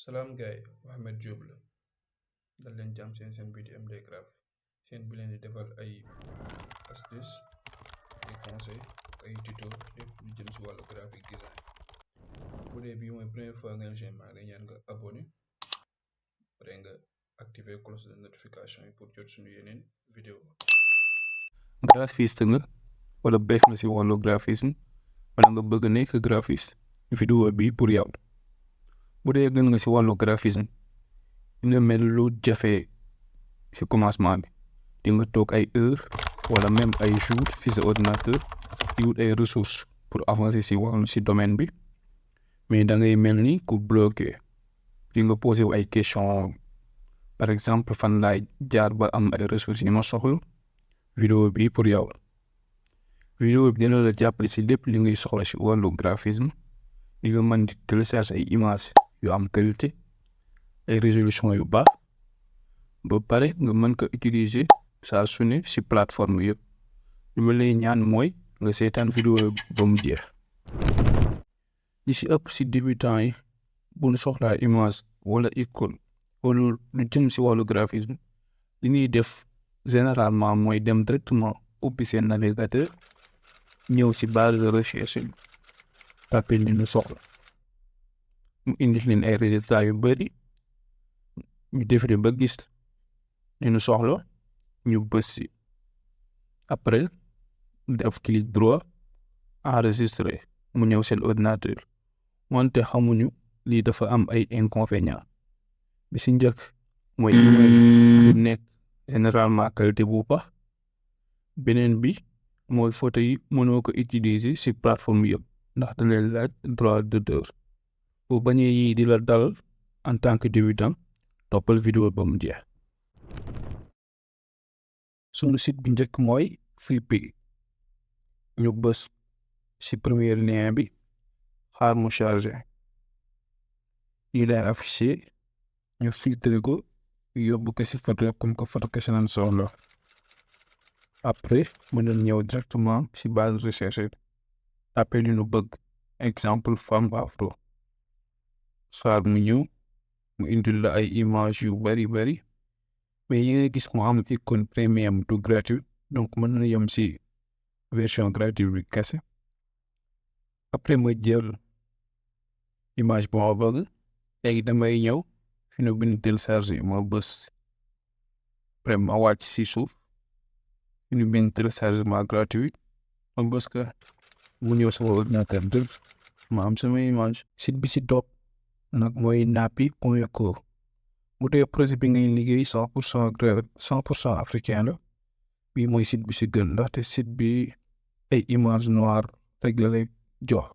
salaam gaay Mohamed Diop la dal leen jàmm seen bii di MD Graph seen bi leen di defal ay astuce ay conseil ay tuto lépp lu jëm si wàllu graphique design. bu dee bii mooy première fois nga ñëw maa ngi lay ñaan nga abonné pare nga activer cloche de notification yi pour jot suñu yeneen vidéo. graphiste nga wala bees nga si wàllu graphisme wala nga bëgg nekk graphiste, vidéo bi pour yow. bu dee gën nga si wàllu graphisme dina mel lu jafe si commencement bi, di nga toog ay heure wala même ay jours si sa ordinateur di wut ay ressources pour avancer si wàllu si domaine bi, mais da ngay mel ni ku bloqué. di nga posé wu ay question, par exemple fan laay jaar ba am ay ressources yi ma soxla. vidéo bi pour yow. vidéo bi dina la jàppale si lépp li ngay soxla si wàllu graphisme. di nga mën di télécharger ay images yu am qualité, ay résolution yu baax, ba pare nga mën ko utiliser saa su ne si plateforme yëpp. li ma lay ñaan mooy nga seetaan vidéo ba mu jeex. li si ëpp si débutant yi bu ñu soxlaa image wala icône wala lu jëm si wàllu graphisme, li ñuy def généralement mooy dem directement ubbi seen navigateur, ñëw si barre de recherche bi, tapé li ñu soxla, mu indi leen ay résultats yu bari. ñu defee ba gis li ñu soxla, ñu bës si, après def clic droit enregistrer mu ñëw seen ordinateur. wante xamuñu lii dafa am ay inconvénients. bi si njëkk mooy image bu nekk généralement qualité bu baax. beneen bi mooy photo yi mënoo ko utiliser si plateforme yëpp ndax da leen laaj droit d'auteur. boo bañee yii di la dal en tant que débutant, toppal vidéo ba mu jeex. sunu site bi njëkk mooy Freepik. ñu bës si premier lien bi, xaar mu chargé. yi lay affiché, ñu filtré ko yóbbu ko si photo comme que photo kese lañ soxla. après mën nañ ñëw directement si base de recherche, tapé li ñu bëgg, exemple femme afro. xaar mu ñëw mu indil la ay image yu bari mais yi nga gis mu am icône premium du gratuit, donc mën na yem si version gratuite bi kese. après ma jël image bu ma bëgg, léegi damay ñëw fi ñu bind télécharger ma bës, après ma wàcc si suuf fi ñu bind téléchargement gratuit, ma bës ko mu ñëw sama ordinateur dëgg ma am sama image. site bi si topp nag mooy napi.co. bu dee projet bi ngay liggéey 100% africain la, bii mooy site bi si gën, ndaxte site bi ay image noire rek la lay jox.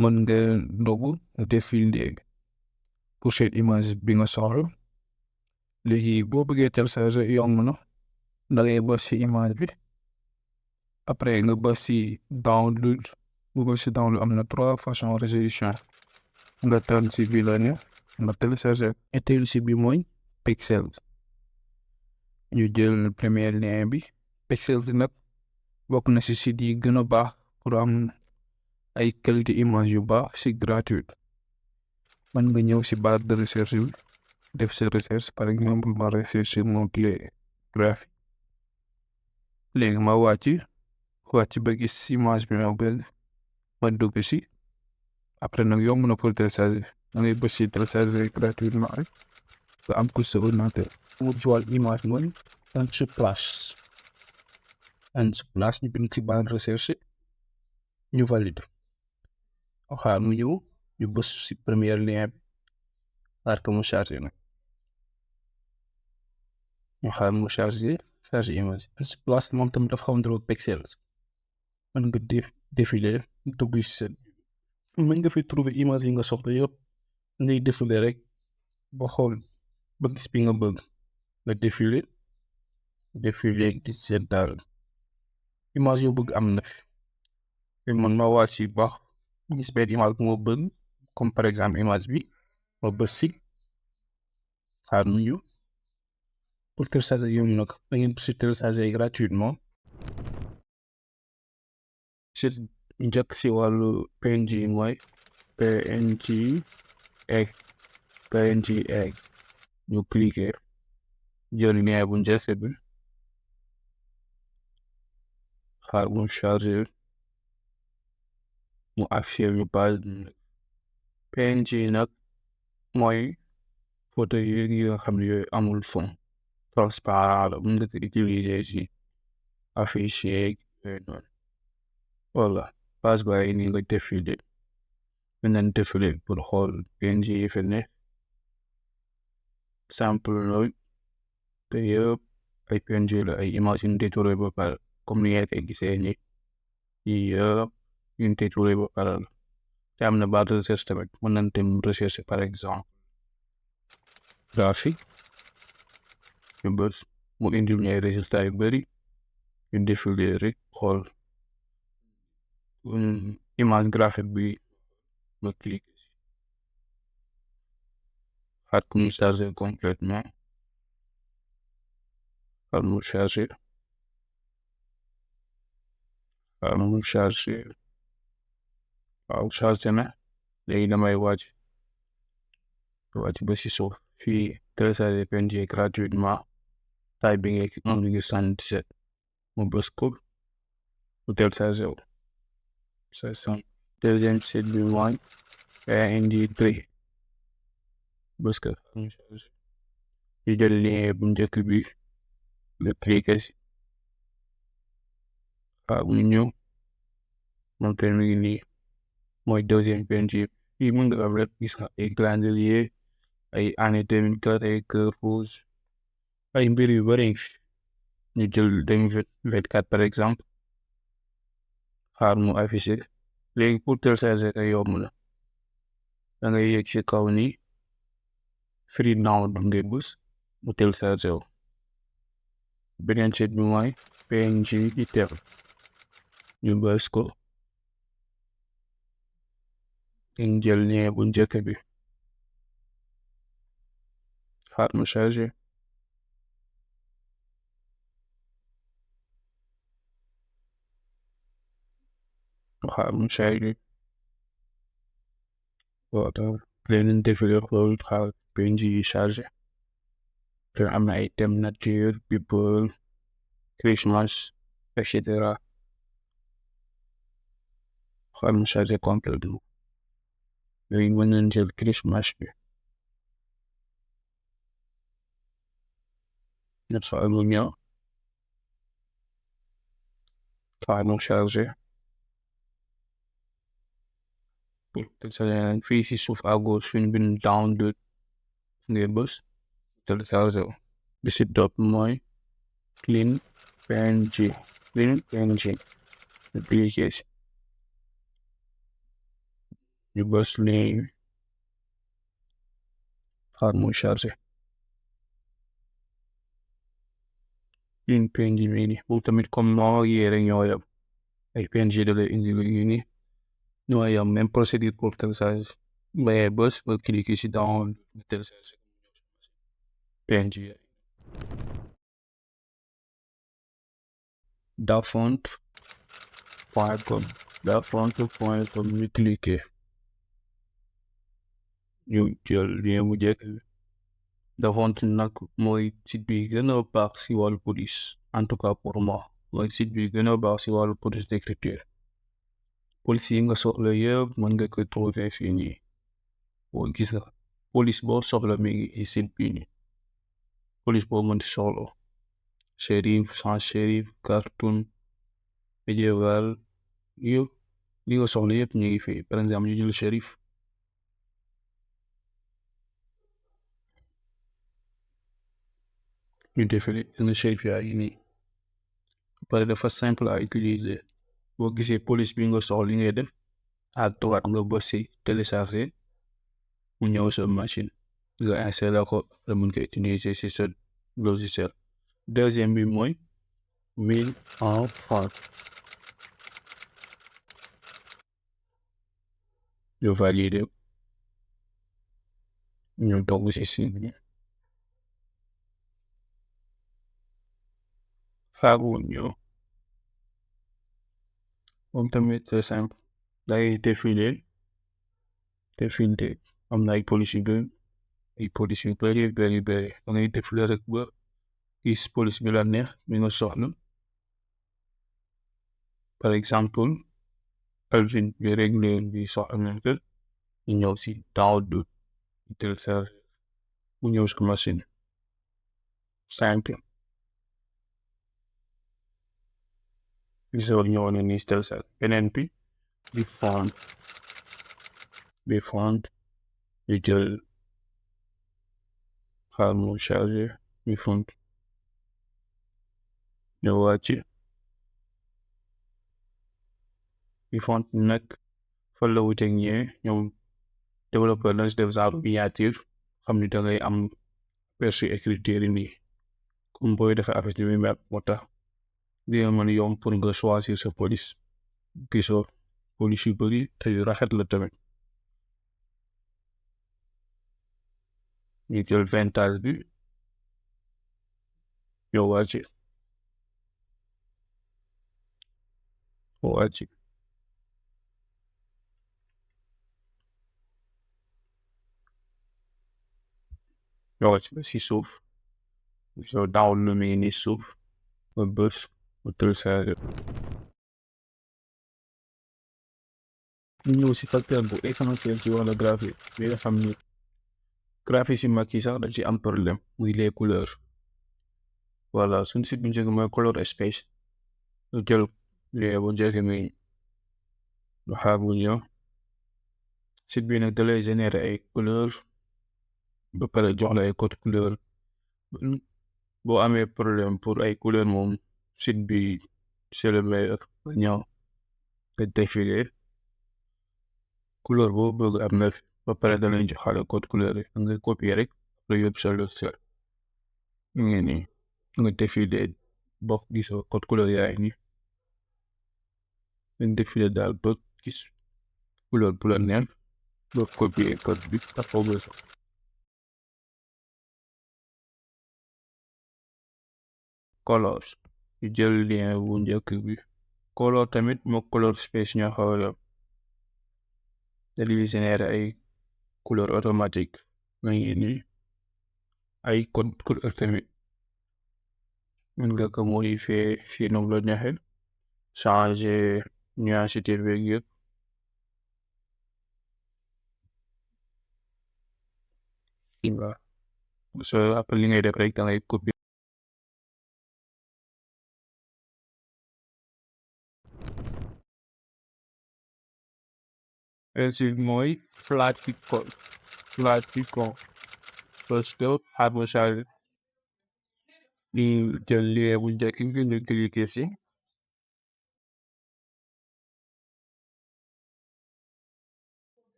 mën nga ndogu défiler pochette image bi nga soxla. léegi boo bëggee télécharger yomb na, da ngay bës si image bi, après nga bës si download. bu bës si download am na 3 façons résolution. nga tànn si bii la ne nga télécharger. ñetteelu si bi mooy Pixels. ñu jël premier lien bi. Pixels nag bokk na si site yi gën a baax pour am ay qualité image yu baax si gratuit. man nga ñëw si barre de recherche bi, def sa recherche, par exemple ma recherche mot-clé graphique. léegi ma wàcc ba gis image bi ma bëgg, ma dugg si. après nag yomb na pour télécharger, da ngay bës si télécharger gratuitement rek nga am ko sa ordinateur. mu joal image mooy Unsplash. ñu bind ci barre de recherche, ñu valide. xaar mu ñëw, ñu bës si premier lien bi, xaar ko mu chargé nag. ñu xaar mu chargé image. Unsplash moom tamit dafa xaw a niróo Pixels. mën nga défiler dugg si seen, mën nga fi trouver image yi nga soxla yëpp. ngay défiler rek ba xool ba gis bi nga bëgg nga défiler di seet daal image yoo bëgg am na fi. man ma wàcc si baax gis benn image bu ma bëgg, comme par exemple image bi, ma bës si, xaar mu ñëw. pour télécharger yomb nag da ngeen si télécharger gratuitement. si njëkk si wàllu PNG mooy PNG png egg ñu cliquer jël lien bu njëkk bi xaar mu chargé mu affiché ñu page png nag mooy photo yi nga xam ne yooyu amul fond transparent la mun nga ko utiliser si affiche yeeg yooyu noonu voilà page ba yi nii nga défilé mën nañ défilé pour xool png yi fi ne sample loolu te yëpp ay png la ay image yu détouré ba pare comme ni ngeen koy gisee ni yii yëpp yu détouré ba pare la te am na barre de recherche tamit mën nañ dem recherche par exemple graphique ñu bës mu indil ñu ay résultats yu bari ñu défilé rek xool image graphique bi ma cliquer si xaar ko mu chargé complètement xaar mu chargé waaw chargé na léegi damay wàcc ba si suuf fii télécharger PNG gratuitement taille bi ngeeg 1,77 mu bës ko mu téléchargé wu c'est ça deuxième site bi mooy Etre bës ko mu chargé ñu jël lien bu njëkk bi nga cliquer si waaw mu ñëw moom tamit mi ngi nii mooy deuxième PNG fii mën nga am rek gis nga ay calendrier ay année 2004 ay cœur rouge ay mbir yu bari ñu jël 2024 par exemple xaar mu affiché léegi pour télécharger ko yomb na da ngay yéeg ci kaw nii free download ngay bës mu télécharger wu beneen site bi mooy PNG Etre ñu bës ko ñu jël lien bu njëkk bi xaar mu chargé xaar mu chargé voilà leneen défilé loolu xaar PNG yi chargé te am na ay thème nature people Christmas etc xaar mu chargé complètement léegi mën nañ jël Christmas bi ñett xaar mu ñëw xaar mu chargé pour télécharger fii si suuf à gauche fi ñu bind download ngay bës télécharger wu bi si topp mooy clean PNG ñu cliquer si ñu bës lien xaar mu chargé clean PNG mii nii boobu tamit comme noo yére ñoo yam ay PNG da lay indi lu ñu nii ñoo yam même procédure pour télécharger mais bës nga cliquer si download nga télécharger PNG dafont.com ñu cliquer ñu jël lien bu njëkk bi dafont nag mooy site bi gën a baax si wàllu police en tout cas pour moi mooy site bi gën a baax si wàllu police d'écriture police yi nga soxla yëpp mën nga ko trouver fii nii boo gis nga police boo soxla mi ngi site bii nii police boo mën soxla shérif sans shérif cartoon médiéval yëpp li nga soxla yëpp ñu ngi fii par exemple ñu jël shérif ñu défilé na shérif yaa ngi nii pare dafa simple à utiliser boo gisee police bi nga soxla li ngay def à droite nga bës si télécharger mu ñëw sa machine nga installé ko la mën ko utiliser si sa logiciel deuxième bi mooy 1000 francs ñu valider ñu dogg si site bi xaaru ñëw moom tamit c'est simple day défilé am na ay police yu ay police yu bari da ngay défilé rek ba gis police bi la neex bi nga soxla. Par exemple Alvin bi réglé bi soxla nañ ko ñu ñëw si download télécharge mu ñëw si machine simple gisoo ñëw na nii si télécharge. Beneen bi font ñu jël xaar mu chargé bi font ñu wàcc bi font nag fa la wuteeg ñee ñoom développeur lañ si def genre miniature xam ni dangay am aperçu écriture yi nii comme booy defee affiche bi muy mel moo tax dina mën yomb pour nga choisir sa police gisoo police yu bari te yu rafet la tamit. ñu jël vintage bi ñoo wàcc ba si suuf soo download lu muy ni suuf ba bës ba télécharger. ñu ñëw si facteur bu essentiel ci wàllu graphique bi nga xam ni graphiste yu mag yi sax dañ ci am problème muy les couleurs. Voilà suñ site bu njëkk mooy color space ñu jël lien bu njëkk mi lu xaar bu ñëw site bi nag dalay générer ay couleurs ba pare jox la ay code couleur. boo amee problème pour ay couleur moom site bi c'est le meilleur ba ñëw nga défiler couleur boo bëgg am na fi ba pare dalay joxale code couleur yi nga copier rek après yóbbu sa logiciel ngeen nii nga défiler boo gisoo code couleur yaay nii nga défiler daal ba gis couleur bu la neex nga copier code bi après nga so color ñu jël lien bu njëkk bi color tamit moo color space ñoo xaw a dañuy générer ay couleur automatique nga ngi nii ay code couleur tamit mën nga ko modifier fii noonu la neexee changer nuancité beeg yëpp so après li ngay def rek da ngay copier ainsi mooy flat icon parce que xaar ma chargé di jël lien bu njëkk bi ñu cliquer si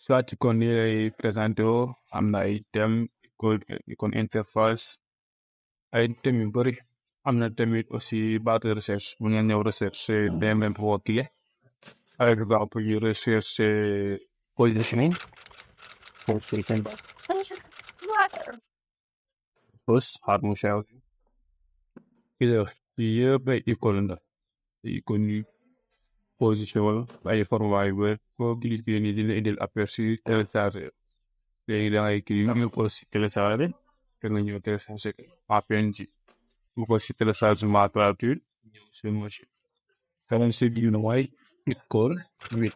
flat icon ni lay présenté woo am na ay thème icon interface ay thèmes yu bari am na tamit aussi barre de recherche mu ngeen ñëw recherche benn boo kii par exemple ñu recherche positioning post xaar mu chargé yëpp ay icône la icône yi position ay format yu bëri boo cliquer nii dina indil aperçu téléchargé léegi da ngay cliquer nga ko si téléchargé te nga ñëw téléchargé PNG bu ko si téléchargement gratuit ñëw si machine keneen si biir mooy icône 8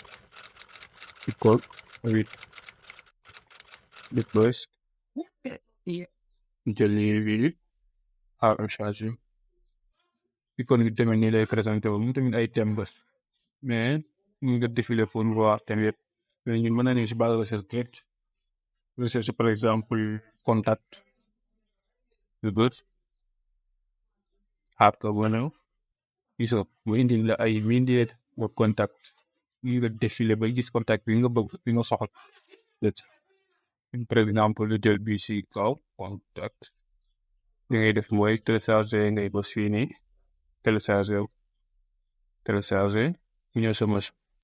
di bës jël lii bii xaar mu chargé icône bi tamit nii lay présenté wu mu tamit ay thème bës mais mun nga défiler pour voir thème yëpp mais ñun mën nañu si base recherche direct recherche par exemple contact de bës xaar ko ba ñëw gisoo mu indil la ay milliers de contact ñu nga défiler ba gis contact bi nga bëgg bi nga soxla par exemple lu jël bii si kaw contact li ngay def mooy télécharger ngay bës fii nii télécharger ñu ñëw sa machine